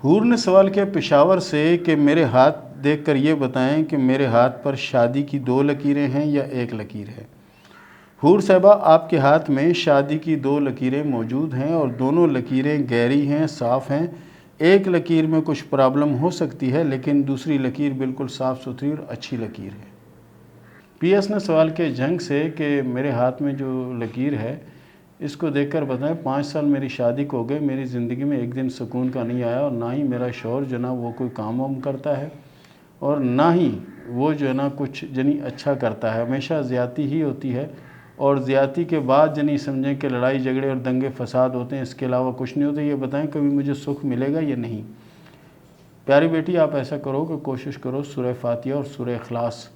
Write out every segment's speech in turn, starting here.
حور نے سوال کیا پشاور سے کہ میرے ہاتھ دیکھ کر یہ بتائیں کہ میرے ہاتھ پر شادی کی 2 لکیریں ہیں یا 1 لکیر ہے۔ حور صاحبہ، آپ کے ہاتھ میں شادی کی 2 لکیریں موجود ہیں اور دونوں لکیریں گہری ہیں، صاف ہیں۔ ایک لکیر میں کچھ پرابلم ہو سکتی ہے، لیکن دوسری لکیر بالکل صاف ستھری اور اچھی لکیر ہے۔ پی ایس نے سوال کیا جنگ سے کہ میرے ہاتھ میں جو لکیر ہے اس کو دیکھ کر بتائیں 5 سال میری شادی کو ہو گئے، میری زندگی میں ایک دن سکون کا نہیں آیا، اور نہ ہی میرا شوہر جو ہے نا وہ کوئی کام وام کرتا ہے، اور نہ ہی وہ جو ہے نا کچھ اچھا کرتا ہے، ہمیشہ زیادتی ہی ہوتی ہے، اور زیادتی کے بعد سمجھیں کہ لڑائی جھگڑے اور دنگے فساد ہوتے ہیں، اس کے علاوہ کچھ نہیں ہوتا۔ یہ بتائیں کبھی مجھے سکھ ملے گا یا نہیں؟ پیاری بیٹی، آپ ایسا کرو کہ کوشش کرو سورہ فاتحہ اور سورہ اخلاص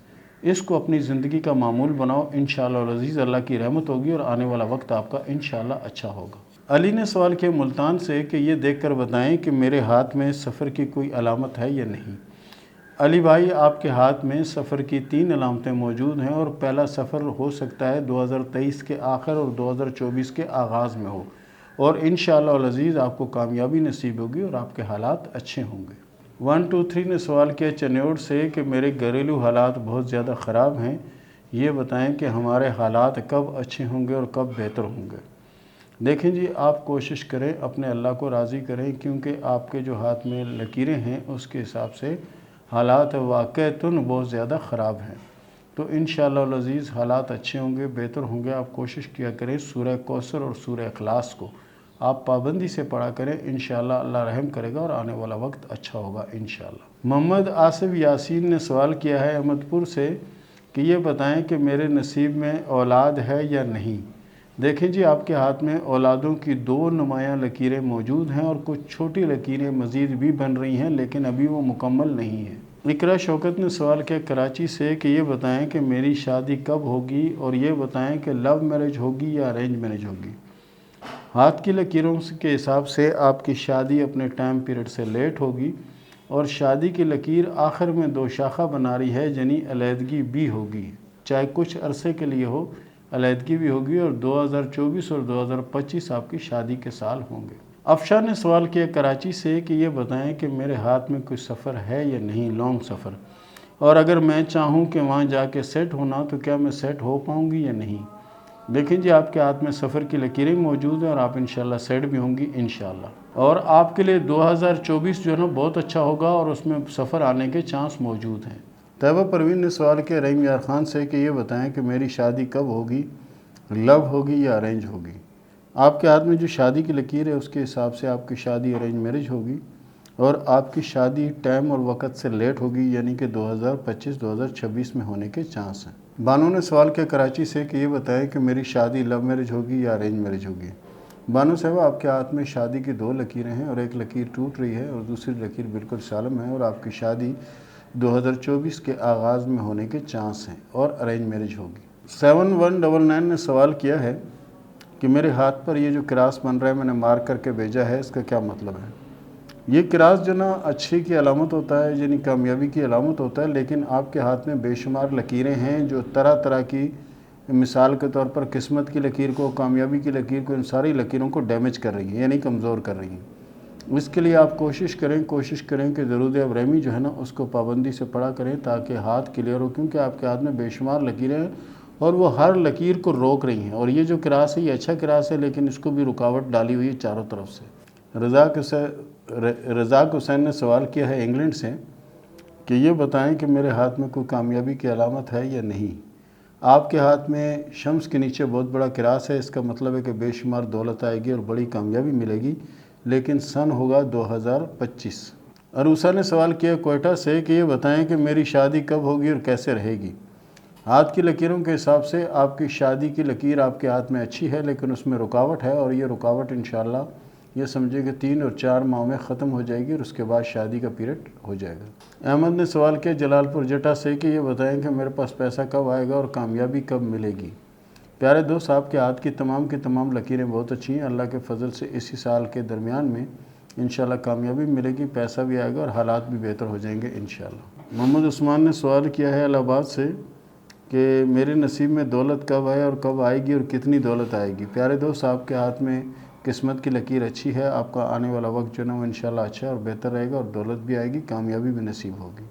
اس کو اپنی زندگی کا معمول بناؤ، انشاءاللہ العزیز اللہ کی رحمت ہوگی اور آنے والا وقت آپ کا انشاءاللہ اچھا ہوگا۔ علی نے سوال کیا ملتان سے کہ یہ دیکھ کر بتائیں کہ میرے ہاتھ میں سفر کی کوئی علامت ہے یا نہیں۔ علی بھائی، آپ کے ہاتھ میں سفر کی 3 علامتیں موجود ہیں، اور پہلا سفر ہو سکتا ہے 2023 کے آخر اور 2024 کے آغاز میں ہو، اور انشاءاللہ العزیز آپ کو کامیابی نصیب ہوگی اور آپ کے حالات اچھے ہوں گے۔ 123 نے سوال کیا چنیوڑ سے کہ میرے گھریلو حالات بہت زیادہ خراب ہیں، یہ بتائیں کہ ہمارے حالات کب اچھے ہوں گے اور کب بہتر ہوں گے۔ دیکھیں جی، آپ کوشش کریں اپنے اللہ کو راضی کریں، کیونکہ آپ کے جو ہاتھ میں لکیریں ہیں اس کے حساب سے حالات واقعتاً بہت زیادہ خراب ہیں، تو انشاءاللہ العزیز حالات اچھے ہوں گے، بہتر ہوں گے۔ آپ کوشش کیا کریں سورہ کوثر اور سورہ اخلاص کو آپ پابندی سے پڑھا کریں، انشاءاللہ اللہ رحم کرے گا اور آنے والا وقت اچھا ہوگا انشاءاللہ۔ محمد آصف یاسین نے سوال کیا ہے احمد پور سے کہ یہ بتائیں کہ میرے نصیب میں اولاد ہے یا نہیں۔ دیکھیں جی، آپ کے ہاتھ میں اولادوں کی 2 نمایاں لکیریں موجود ہیں، اور کچھ چھوٹی لکیریں مزید بھی بن رہی ہیں، لیکن ابھی وہ مکمل نہیں ہیں۔ اقرا شوکت نے سوال کیا کراچی سے کہ یہ بتائیں کہ میری شادی کب ہوگی، اور یہ بتائیں کہ لو میرج ہوگی یا ارینج میرج ہوگی۔ ہاتھ کی لکیروں کے حساب سے آپ کی شادی اپنے ٹائم پیریڈ سے لیٹ ہوگی، اور شادی کی لکیر آخر میں 2 شاخہ بنا رہی ہے، علیحدگی بھی ہوگی، چاہے کچھ عرصے کے لیے ہو، علیحدگی بھی ہوگی، اور 2024 اور 2025 آپ کی شادی کے سال ہوں گے۔ افشا نے سوال کیا کراچی سے کہ یہ بتائیں کہ میرے ہاتھ میں کوئی سفر ہے یا نہیں، لانگ سفر، اور اگر میں چاہوں کہ وہاں جا کے سیٹ ہونا تو کیا میں سیٹ ہو پاؤں گی یا نہیں۔ دیکھیں جی، آپ کے ہاتھ میں سفر کی لکیریں موجود ہیں، اور آپ انشاءاللہ سیٹ بھی ہوں گی انشاءاللہ، اور آپ کے لیے 2024 جو ہے نا بہت اچھا ہوگا، اور اس میں سفر آنے کے چانس موجود ہیں۔ طیبہ پروین نے سوال کیا رحیم یار خان سے کہ یہ بتائیں کہ میری شادی کب ہوگی، لو ہوگی یا ارینج ہوگی۔ آپ کے ہاتھ میں جو شادی کی لکیر ہے اس کے حساب سے آپ کی شادی ارینج میرج ہوگی، اور آپ کی شادی ٹائم اور وقت سے لیٹ ہوگی، کہ 2025-2026 میں ہونے کے چانس ہیں۔ بانو نے سوال کیا کراچی سے کہ یہ بتائیں کہ میری شادی لو میرج ہوگی یا ارینج میرج ہوگی۔ بانو صاحبہ، آپ کے ہاتھ میں شادی کی 2 لکیریں ہیں، اور ایک لکیر ٹوٹ رہی ہے اور دوسری لکیر بالکل سالم ہے، اور آپ کی شادی 2024 کے آغاز میں ہونے کے چانس ہیں اور ارینج میرج ہوگی۔ 7199 نے سوال کیا ہے کہ میرے ہاتھ پر یہ جو کراس بن رہا ہے میں نے مارک کر کے بھیجا ہے، اس کا کیا مطلب ہے؟ یہ کراس جو نا اچھی کی علامت ہوتا ہے، کامیابی کی علامت ہوتا ہے، لیکن آپ کے ہاتھ میں بے شمار لکیریں ہیں جو طرح طرح کی، مثال کے طور پر قسمت کی لکیر کو، کامیابی کی لکیر کو، ان ساری لکیروں کو ڈیمیج کر رہی ہیں، کمزور کر رہی ہیں۔ اس کے لیے آپ کوشش کریں کہ درود ابراہیمی جو ہے نا اس کو پابندی سے پڑھا کریں تاکہ ہاتھ کلیئر ہو، کیونکہ آپ کے ہاتھ میں بے شمار لکیریں ہیں اور وہ ہر لکیر کو روک رہی ہیں، اور یہ جو کراس ہے یہ اچھا کراس ہے، لیکن اس کو بھی رکاوٹ ڈالی ہوئی ہے چاروں طرف سے۔ رزاق حسین نے سوال کیا ہے انگلینڈ سے کہ یہ بتائیں کہ میرے ہاتھ میں کوئی کامیابی کی علامت ہے یا نہیں۔ آپ کے ہاتھ میں شمس کے نیچے بہت بڑا کراس ہے، اس کا مطلب ہے کہ بے شمار دولت آئے گی اور بڑی کامیابی ملے گی، لیکن سن ہوگا 2025۔ عروسہ نے سوال کیا کوئٹہ سے کہ یہ بتائیں کہ میری شادی کب ہوگی اور کیسے رہے گی۔ ہاتھ کی لکیروں کے حساب سے آپ کی شادی کی لکیر آپ کے ہاتھ میں اچھی ہے، لیکن اس میں رکاوٹ ہے، اور یہ رکاوٹ انشاءاللہ یہ سمجھے کہ 3 اور 4 ماہ میں ختم ہو جائے گی، اور اس کے بعد شادی کا پیریڈ ہو جائے گا۔ احمد نے سوال کیا جلال پور جٹا سے کہ یہ بتائیں کہ میرے پاس پیسہ کب آئے گا اور کامیابی کب ملے گی۔ پیارے دوست، آپ کے ہاتھ کی تمام لکیریں بہت اچھی ہیں، اللہ کے فضل سے اسی سال کے درمیان میں انشاءاللہ کامیابی ملے گی، پیسہ بھی آئے گا اور حالات بھی بہتر ہو جائیں گے انشاءاللہ۔ محمد عثمان نے سوال کیا ہے الہ آباد سے کہ میرے نصیب میں دولت کب ہے اور کب آئے گی اور کتنی دولت آئے گی۔ پیارے دوست، آپ کے ہاتھ میں قسمت کی لکیر اچھی ہے، آپ کا آنے والا وقت جو ہے نا وہ انشاءاللہ اچھا اور بہتر رہے گا، اور دولت بھی آئے گی، کامیابی بھی نصیب ہوگی۔